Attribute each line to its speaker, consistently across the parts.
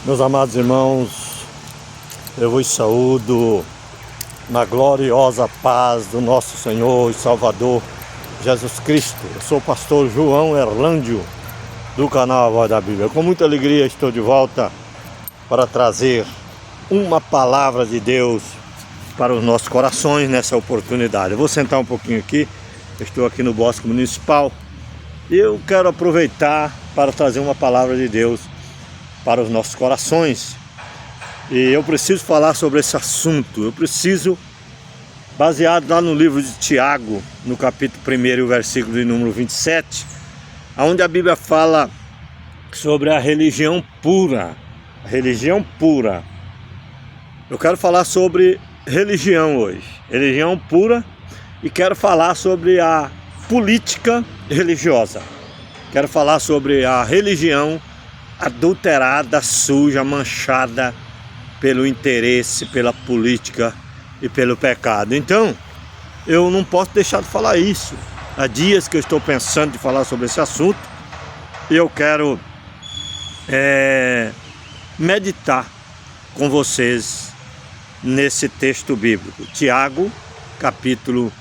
Speaker 1: Meus amados irmãos, eu vos saúdo na gloriosa paz do nosso Senhor e Salvador Jesus Cristo. Eu sou o pastor João Erlândio, do canal A Voz da Bíblia. Com muita alegria estou de volta para trazer uma palavra de Deus para os nossos corações nessa oportunidade. Eu vou sentar um pouquinho aqui, eu estou aqui no Bosque Municipal e eu quero aproveitar para trazer uma palavra de Deus para os nossos corações. E eu preciso falar sobre esse assunto. Eu preciso, baseado lá no livro de Tiago, no capítulo 1 e o versículo de número 27, onde a Bíblia fala sobre a religião pura. A religião pura. Eu quero falar sobre religião hoje. Religião pura, e quero falar sobre a política religiosa. Quero falar sobre a religião adulterada, suja, manchada pelo interesse, pela política e pelo pecado. Então, eu não posso deixar de falar isso. Há dias que eu estou pensando de falar sobre esse assunto e eu quero meditar com vocês nesse texto bíblico. Tiago, capítulo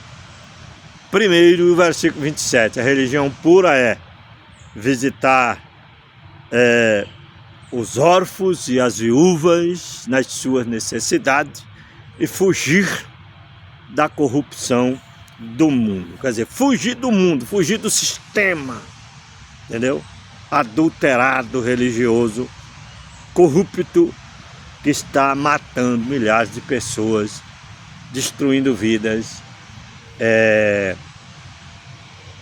Speaker 1: 1, versículo 27. A religião pura é visitar os órfãos e as viúvas nas suas necessidades e fugir da corrupção do mundo. Quer dizer, fugir do mundo, fugir do sistema, entendeu? Adulterado, religioso, corrupto, que está matando milhares de pessoas, destruindo vidas.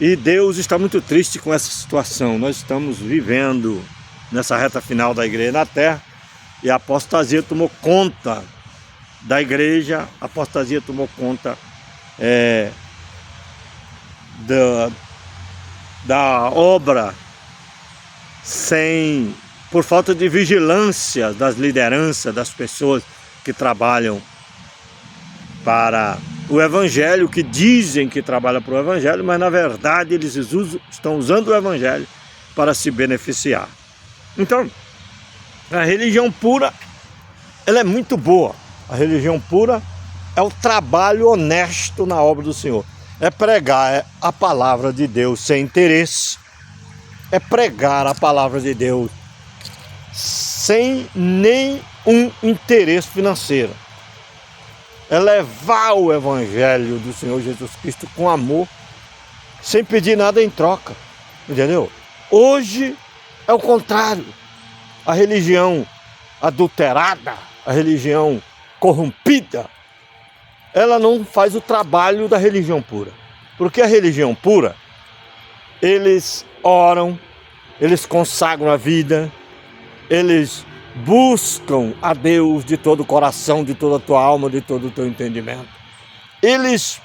Speaker 1: E Deus está muito triste com essa situação. Nós estamos vivendo nessa reta final da igreja na terra, e a apostasia tomou conta da igreja, a apostasia tomou conta da obra, por falta de vigilância das lideranças, das pessoas que trabalham para o Evangelho, que dizem que trabalham para o Evangelho, mas na verdade eles estão usando o Evangelho para se beneficiar. Então, a religião pura, ela é muito boa. A religião pura é o trabalho honesto na obra do Senhor. É pregar a palavra de Deus sem interesse. É pregar a palavra de Deus sem nenhum interesse financeiro. É levar o Evangelho do Senhor Jesus Cristo com amor, sem pedir nada em troca. Entendeu? Hoje é o contrário. A religião adulterada, a religião corrompida, ela não faz o trabalho da religião pura. Porque a religião pura, eles oram, eles consagram a vida, eles buscam a Deus de todo o coração, de toda a tua alma, de todo o teu entendimento. Eles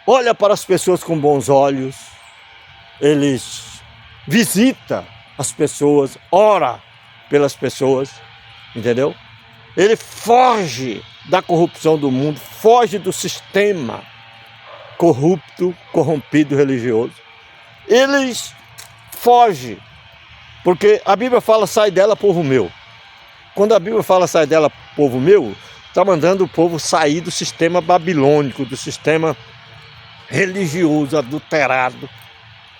Speaker 1: olham para as pessoas com bons olhos, eles visitam as pessoas, ora pelas pessoas, entendeu? Ele foge da corrupção do mundo, foge do sistema corrupto, corrompido, religioso. Eles fogem, porque a Bíblia fala, sai dela, povo meu. Quando a Bíblia fala, sai dela, povo meu, está mandando o povo sair do sistema babilônico, do sistema religioso, adulterado,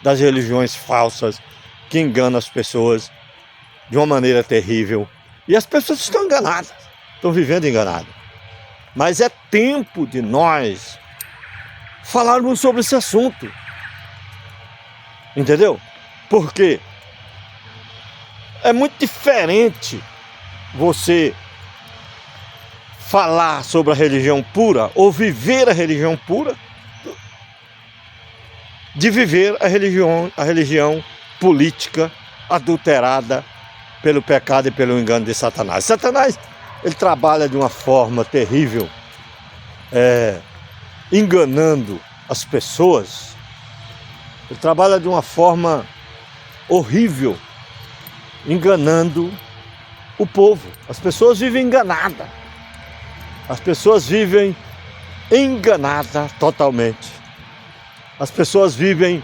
Speaker 1: das religiões falsas, que enganam as pessoas de uma maneira terrível. E as pessoas estão enganadas, estão vivendo enganadas. Mas é tempo de nós falarmos sobre esse assunto. Entendeu? Porque é muito diferente você falar sobre a religião pura ou viver a religião pura de viver a religião política adulterada pelo pecado e pelo engano de Satanás. Satanás, ele trabalha de uma forma terrível, enganando as pessoas. Ele trabalha de uma forma horrível, enganando o povo. As pessoas vivem enganadas. As pessoas vivem enganadas totalmente. As pessoas vivem,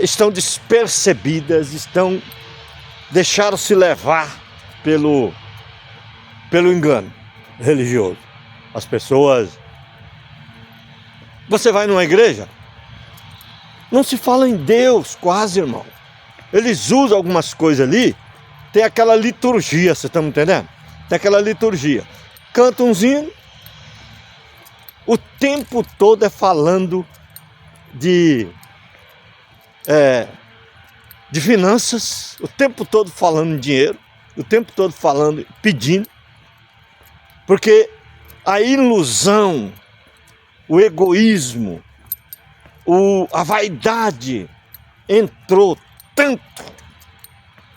Speaker 1: estão despercebidas, estão deixaram-se levar pelo engano religioso. As pessoas... Você vai numa igreja, não se fala em Deus quase, irmão. Eles usam algumas coisas ali, tem aquela liturgia, vocês estão me entendendo? Tem aquela liturgia. Canta um hino, o tempo todo é falando de finanças, o tempo todo falando em dinheiro, o tempo todo falando, pedindo, porque a ilusão, o egoísmo, a vaidade entrou tanto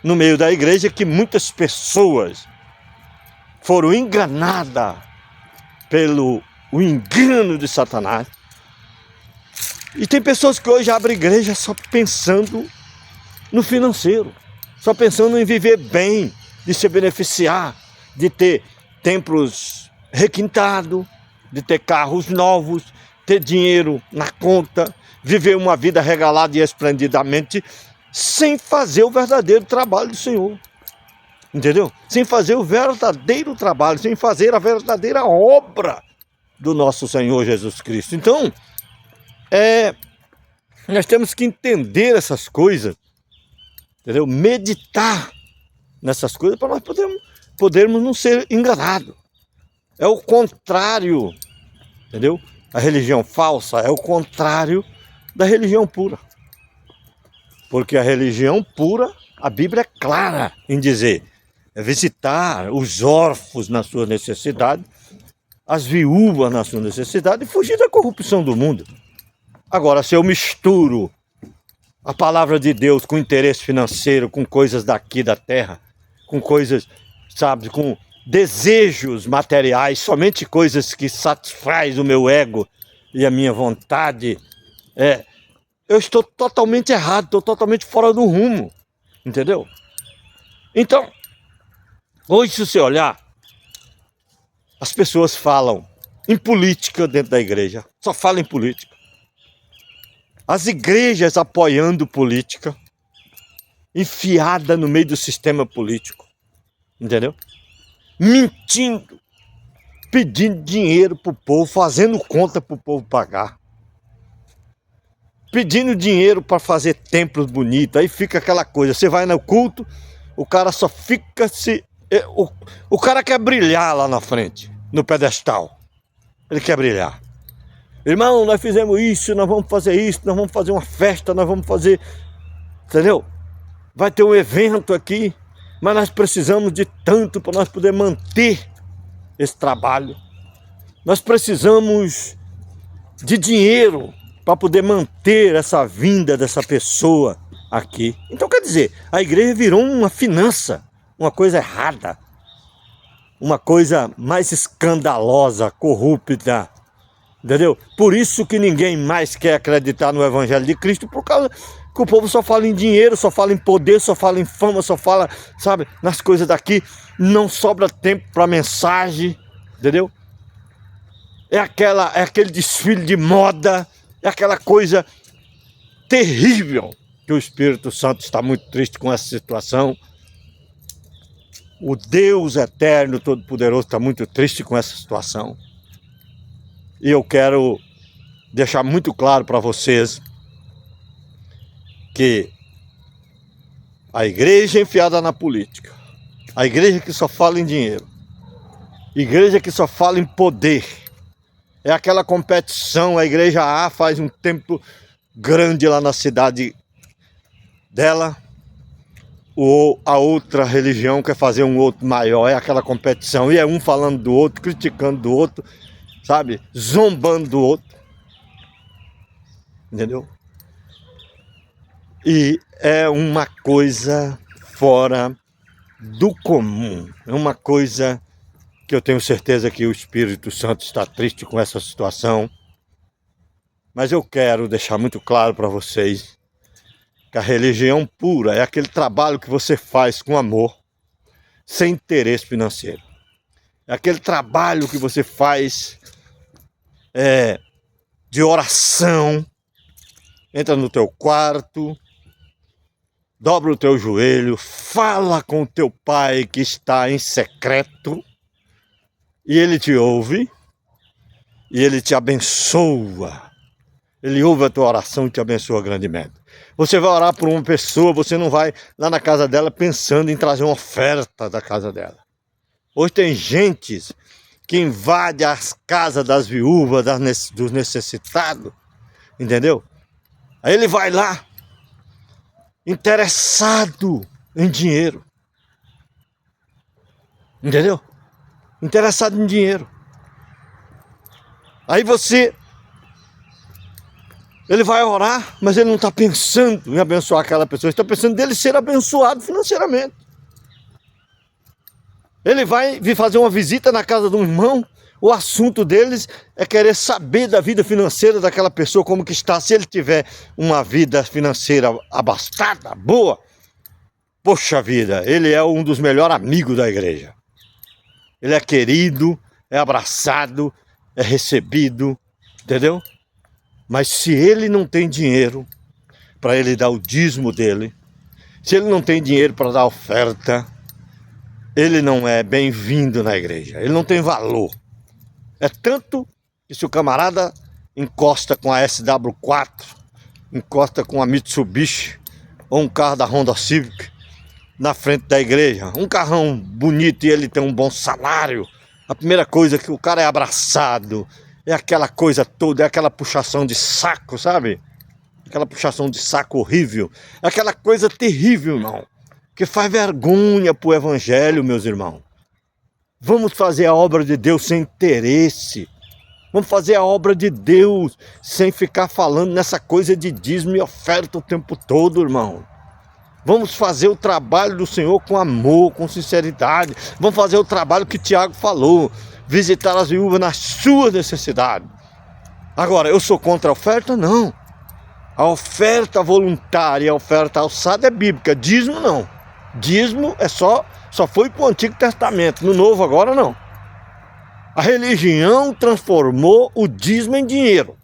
Speaker 1: no meio da igreja que muitas pessoas foram enganadas pelo engano de Satanás. E tem pessoas que hoje abrem igreja só pensando no financeiro, só pensando em viver bem, de se beneficiar, de ter templos requintados, de ter carros novos, ter dinheiro na conta, viver uma vida regalada e esplendidamente, sem fazer o verdadeiro trabalho do Senhor. Entendeu? Sem fazer o verdadeiro trabalho, sem fazer a verdadeira obra do nosso Senhor Jesus Cristo. Então, nós temos que entender essas coisas, entendeu? Meditar nessas coisas para nós podermos não ser enganados. É o contrário, entendeu? A religião falsa é o contrário da religião pura. Porque a religião pura, a Bíblia é clara em dizer, é visitar os órfãos na sua necessidade, as viúvas na sua necessidade e fugir da corrupção do mundo. Agora, se eu misturo a palavra de Deus com interesse financeiro, com coisas daqui da terra, com coisas, sabe, com desejos materiais, somente coisas que satisfazem o meu ego e a minha vontade, eu estou totalmente errado, estou totalmente fora do rumo, entendeu? Então, hoje se você olhar, as pessoas falam em política dentro da igreja, só falam em política. As igrejas apoiando política, enfiada no meio do sistema político, entendeu? Mentindo, pedindo dinheiro para o povo, fazendo conta para o povo pagar. Pedindo dinheiro para fazer templos bonitos, aí fica aquela coisa, você vai no culto, o cara só fica o cara quer brilhar lá na frente, no pedestal, ele quer brilhar. Irmão, nós fizemos isso, nós vamos fazer isso, nós vamos fazer uma festa, nós vamos fazer, entendeu? Vai ter um evento aqui, mas nós precisamos de tanto para nós poder manter esse trabalho. Nós precisamos de dinheiro para poder manter essa vinda dessa pessoa aqui. Então, quer dizer, a igreja virou uma finança, uma coisa errada, uma coisa mais escandalosa, corrupta, entendeu? Por isso que ninguém mais quer acreditar no Evangelho de Cristo, por causa que o povo só fala em dinheiro, só fala em poder, só fala em fama, só fala, sabe, nas coisas daqui, não sobra tempo para mensagem, entendeu? É aquele desfile de moda, é aquela coisa terrível, que o Espírito Santo está muito triste com essa situação. O Deus eterno, todo-poderoso, está muito triste com essa situação. E eu quero deixar muito claro para vocês que a igreja enfiada na política, a igreja que só fala em dinheiro, igreja que só fala em poder, é aquela competição, a igreja A faz um templo grande lá na cidade dela, ou a outra religião quer fazer um outro maior, é aquela competição, e é um falando do outro, criticando do outro, sabe, zombando do outro, entendeu? E é uma coisa fora do comum, é uma coisa que eu tenho certeza que o Espírito Santo está triste com essa situação, mas eu quero deixar muito claro para vocês que a religião pura é aquele trabalho que você faz com amor, sem interesse financeiro. É aquele trabalho que você faz de oração, entra no teu quarto, dobra o teu joelho, fala com o teu pai que está em secreto, e ele te ouve, e ele te abençoa. Ele ouve a tua oração e te abençoa grandemente. Você vai orar por uma pessoa, você não vai lá na casa dela pensando em trazer uma oferta da casa dela. Hoje tem gente que invade as casas das viúvas, dos necessitados, entendeu? Aí ele vai lá, interessado em dinheiro, entendeu? Interessado em dinheiro. Aí ele vai orar, mas ele não está pensando em abençoar aquela pessoa, ele está pensando dele ser abençoado financeiramente. Ele vai vir fazer uma visita na casa de um irmão, o assunto deles é querer saber da vida financeira daquela pessoa, como que está. Se ele tiver uma vida financeira abastada, boa, poxa vida, ele é um dos melhores amigos da igreja. Ele é querido, é abraçado, é recebido, entendeu? Mas se ele não tem dinheiro para ele dar o dízimo dele, se ele não tem dinheiro para dar oferta, ele não é bem-vindo na igreja, ele não tem valor. É tanto que se o camarada encosta com a SW4, encosta com a Mitsubishi, ou um carro da Honda Civic, na frente da igreja, um carrão bonito e ele tem um bom salário, a primeira coisa é que o cara é abraçado, é aquela coisa toda, é aquela puxação de saco, sabe? Aquela puxação de saco horrível, é aquela coisa terrível, irmão, que faz vergonha pro evangelho, meus irmãos. Vamos fazer a obra de Deus sem interesse. Vamos fazer a obra de Deus sem ficar falando nessa coisa de dízimo e oferta o tempo todo, irmão. Vamos fazer o trabalho do Senhor com amor, com sinceridade. Vamos fazer o trabalho que Tiago falou. Visitar as viúvas nas suas necessidades. Agora, eu sou contra a oferta? Não. A oferta voluntária, a oferta alçada é bíblica. Dízimo não. Dízimo é só foi para o Antigo Testamento. No Novo agora não. A religião transformou o dízimo em dinheiro.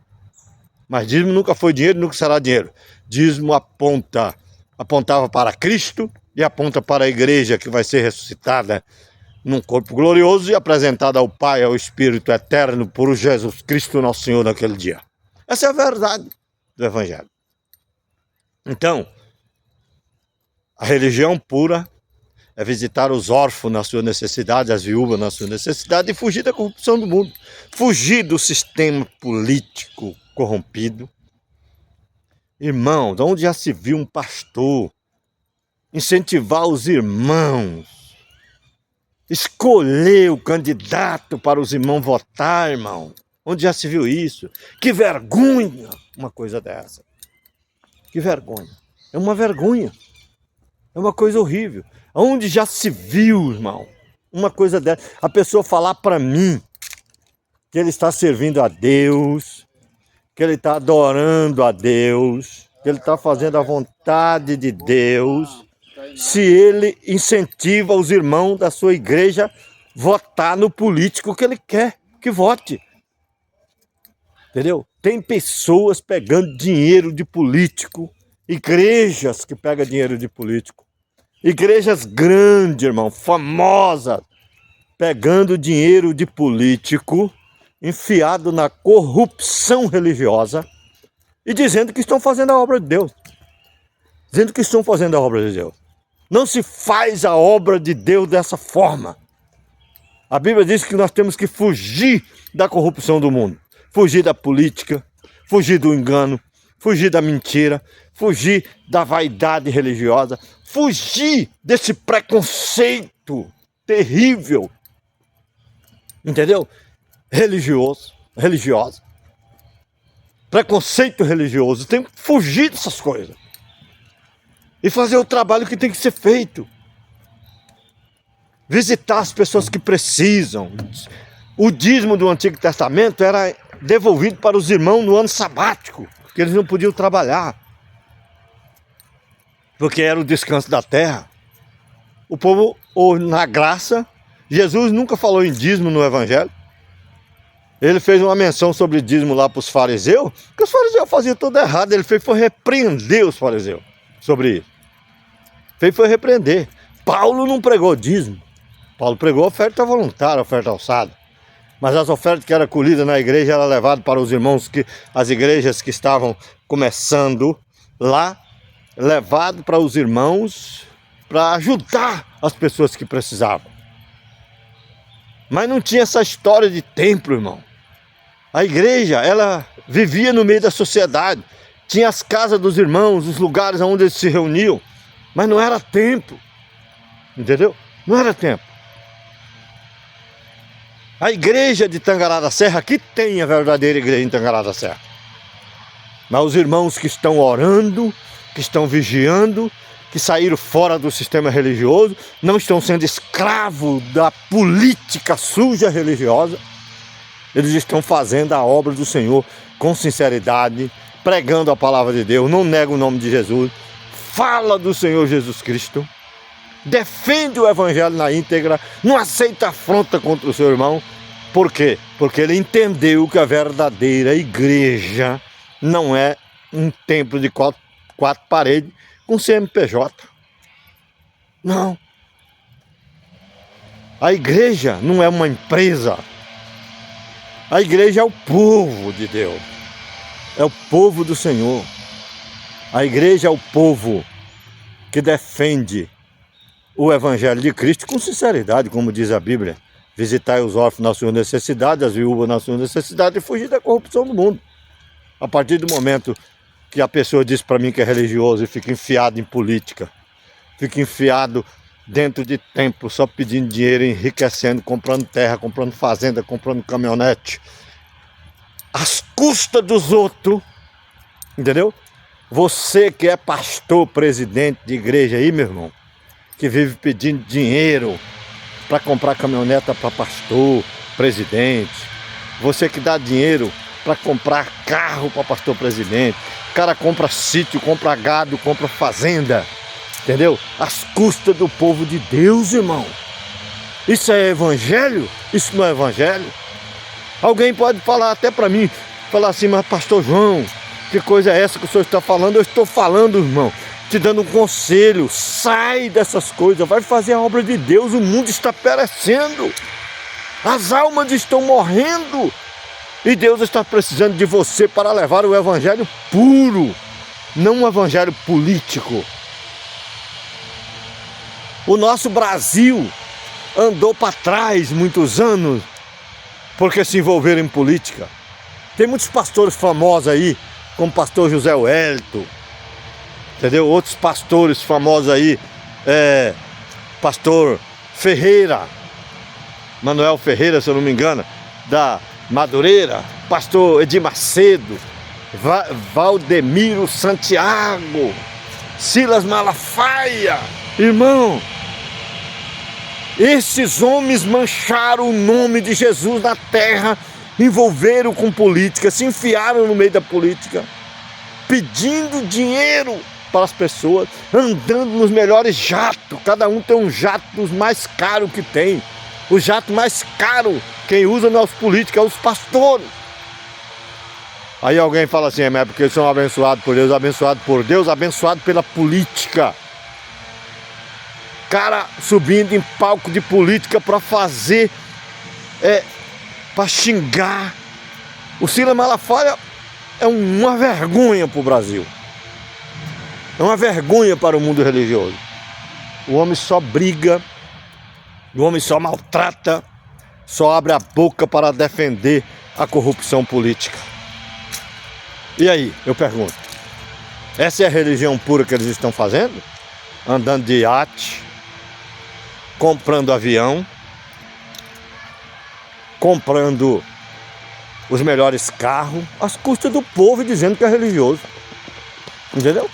Speaker 1: Mas dízimo nunca foi dinheiro, nunca será dinheiro. Dízimo apontava para Cristo e aponta para a igreja que vai ser ressuscitada num corpo glorioso e apresentada ao Pai, ao Espírito Eterno, por Jesus Cristo, nosso Senhor, naquele dia. Essa é a verdade do Evangelho. Então, a religião pura é visitar os órfãos na sua necessidade, as viúvas na sua necessidade e fugir da corrupção do mundo. Fugir do sistema político corrompido. Irmãos, onde já se viu um pastor incentivar os irmãos, escolher o candidato para os irmãos votar, irmão? Onde já se viu isso? Que vergonha uma coisa dessa. Que vergonha. É uma vergonha. É uma coisa horrível. Onde já se viu, irmão, uma coisa dessa? A pessoa falar para mim que ele está servindo a Deus, que ele está adorando a Deus, que ele está fazendo a vontade de Deus, se ele incentiva os irmãos da sua igreja a votar no político que ele quer que vote. Entendeu? Tem pessoas pegando dinheiro de político, igrejas que pegam dinheiro de político, igrejas grandes, irmão, famosas, pegando dinheiro de político, enfiado na corrupção religiosa e dizendo que estão fazendo a obra de Deus. Dizendo que estão fazendo a obra de Deus. Não se faz a obra de Deus dessa forma. A Bíblia diz que nós temos que fugir da corrupção do mundo. Fugir da política, fugir do engano, fugir da mentira, fugir da vaidade religiosa, fugir desse preconceito terrível, entendeu? Religioso. Preconceito religioso, tem que fugir dessas coisas. E fazer o trabalho que tem que ser feito. Visitar as pessoas que precisam. O dízimo do Antigo Testamento era devolvido para os irmãos no ano sabático, porque eles não podiam trabalhar, porque era o descanso da terra. O povo, ou na graça, Jesus nunca falou em dízimo no Evangelho. Ele fez uma menção sobre dízimo lá para os fariseus, porque os fariseus faziam tudo errado. Ele foi repreender os fariseus sobre isso. fez foi repreender. Paulo não pregou dízimo. Paulo pregou oferta voluntária, oferta alçada. Mas as ofertas que eram colhidas na igreja eram levadas para os irmãos, as igrejas que estavam começando lá, levado para os irmãos para ajudar as pessoas que precisavam. Mas não tinha essa história de templo, irmão. A igreja, ela vivia no meio da sociedade. Tinha as casas dos irmãos, os lugares onde eles se reuniam. Mas não era templo. Entendeu? Não era templo. A igreja de Tangará da Serra, que tem a verdadeira igreja em Tangará da Serra. Mas os irmãos que estão orando, que estão vigiando, que saíram fora do sistema religioso, não estão sendo escravos da política suja religiosa. Eles estão fazendo a obra do Senhor com sinceridade, pregando a palavra de Deus, não nega o nome de Jesus, fala do Senhor Jesus Cristo, defende o evangelho na íntegra, não aceita afronta contra o seu irmão. Por quê? Porque ele entendeu que a verdadeira igreja não é um templo de quatro paredes com CNPJ. Não. A igreja não é uma empresa. A igreja é o povo de Deus. É o povo do Senhor. A igreja é o povo que defende o evangelho de Cristo com sinceridade, como diz a Bíblia. Visitai os órfãos na sua necessidade, as viúvas na sua necessidade e fugir da corrupção do mundo. A partir do momento que a pessoa diz para mim que é religioso e fica enfiado em política, fica enfiado dentro de templo, só pedindo dinheiro, enriquecendo, comprando terra, comprando fazenda, comprando caminhonete, às custas dos outros, entendeu? Você que é pastor, presidente de igreja aí, meu irmão, que vive pedindo dinheiro para comprar caminhoneta para pastor, presidente, você que dá dinheiro para comprar carro para pastor, presidente, o cara compra sítio, compra gado, compra fazenda, entendeu? Às custas do povo de Deus, irmão. Isso é evangelho? Isso não é evangelho? Alguém pode falar até para mim, falar assim, mas pastor João, que coisa é essa que o senhor está falando? Eu estou falando, irmão, te dando um conselho, sai dessas coisas, vai fazer a obra de Deus, o mundo está perecendo, as almas estão morrendo, e Deus está precisando de você para levar o evangelho puro, não um evangelho político. O nosso Brasil andou para trás muitos anos, porque se envolveram em política. Tem muitos pastores famosos aí, como o pastor José Wellington, entendeu? Outros pastores famosos aí, pastor Ferreira, Manuel Ferreira, se eu não me engano, da Madureira, pastor Edir Macedo, Valdemiro Santiago, Silas Malafaia. Irmão, esses homens mancharam o nome de Jesus na terra, envolveram com política, se enfiaram no meio da política, pedindo dinheiro para as pessoas, andando nos melhores jatos. Cada um tem um jato dos mais caros que tem. O jato mais caro, quem usa não é os políticos, é os pastores. Aí alguém fala assim, é porque eles são abençoados por Deus, abençoado pela política. Cara subindo em palco de política para fazer, para xingar. O Silas Malafaia é uma vergonha para o Brasil. É uma vergonha para o mundo religioso. O homem só briga, o homem só maltrata, só abre a boca para defender a corrupção política. E aí, eu pergunto, essa é a religião pura que eles estão fazendo? Andando de iate, comprando avião, comprando os melhores carros, às custas do povo, dizendo que é religioso. Entendeu?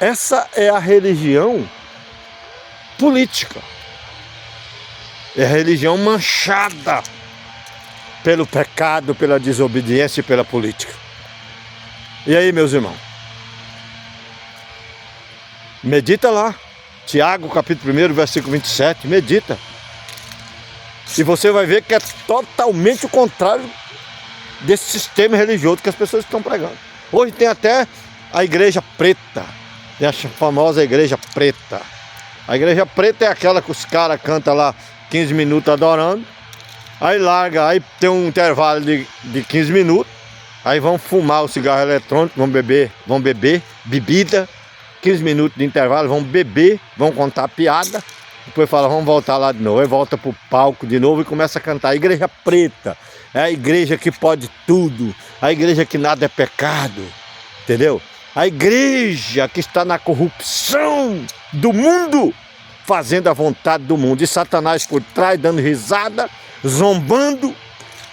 Speaker 1: Essa é a religião política. É a religião manchada pelo pecado, pela desobediência e pela política. E aí, meus irmãos? Medita lá. Tiago, capítulo 1, versículo 27. Medita. E você vai ver que é totalmente o contrário desse sistema religioso que as pessoas estão pregando. Hoje tem até a igreja preta, tem a famosa igreja preta. A igreja preta é aquela que os caras cantam lá 15 minutos adorando, aí larga, aí tem um intervalo de 15 minutos, aí vão fumar o cigarro eletrônico, vão beber bebida, 15 minutos de intervalo, vão beber, vão contar piada, depois fala, vamos voltar lá de novo, aí volta pro palco de novo e começa a cantar. A igreja preta é a igreja que pode tudo, a igreja que nada é pecado, entendeu? A igreja que está na corrupção do mundo, fazendo a vontade do mundo, e Satanás por trás dando risada, zombando,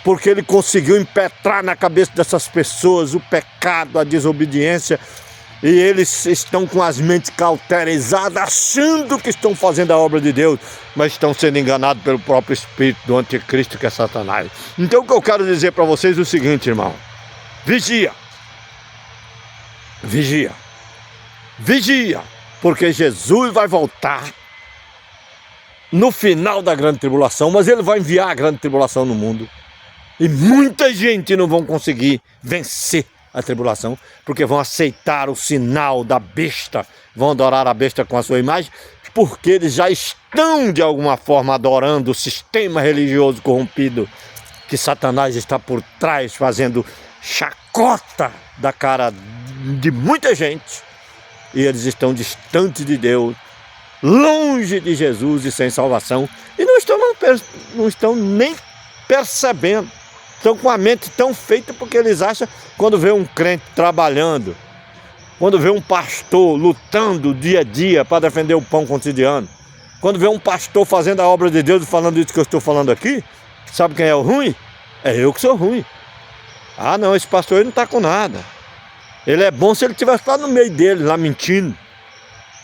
Speaker 1: porque ele conseguiu impetrar na cabeça dessas pessoas o pecado, a desobediência, e eles estão com as mentes cauterizadas, achando que estão fazendo a obra de Deus, mas estão sendo enganados pelo próprio espírito do anticristo, que é Satanás. Então o que eu quero dizer para vocês é o seguinte, irmão: vigia, vigia, vigia, porque Jesus vai voltar no final da grande tribulação, mas ele vai enviar a grande tribulação no mundo, e muita gente não vão conseguir vencer a tribulação, porque vão aceitar o sinal da besta, vão adorar a besta com a sua imagem, porque eles já estão de alguma forma adorando o sistema religioso corrompido, que Satanás está por trás, fazendo chacota da cara de muita gente, e eles estão distantes de Deus, longe de Jesus e sem salvação, e não estão nem percebendo. Estão com a mente tão feita porque eles acham, quando vê um crente trabalhando, quando vê um pastor lutando dia a dia para defender o pão cotidiano, quando vê um pastor fazendo a obra de Deus e falando isso que eu estou falando aqui, sabe quem é o ruim? É eu que sou ruim. Ah não, esse pastor aí não está com nada. Ele é bom se ele estivesse lá no meio dele, lá mentindo,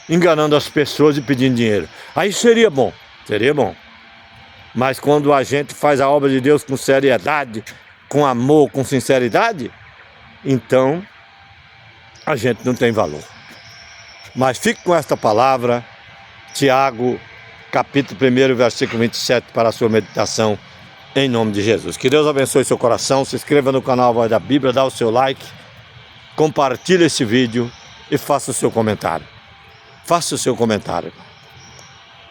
Speaker 1: enganando as pessoas e pedindo dinheiro. Aí seria bom, seria bom. Mas quando a gente faz a obra de Deus com seriedade, com amor, com sinceridade, então a gente não tem valor. Mas fique com esta palavra, Tiago, capítulo 1, versículo 27, para a sua meditação, em nome de Jesus. Que Deus abençoe seu coração, se inscreva no canal Voz da Bíblia, dá o seu like, compartilhe esse vídeo e faça o seu comentário. Faça o seu comentário.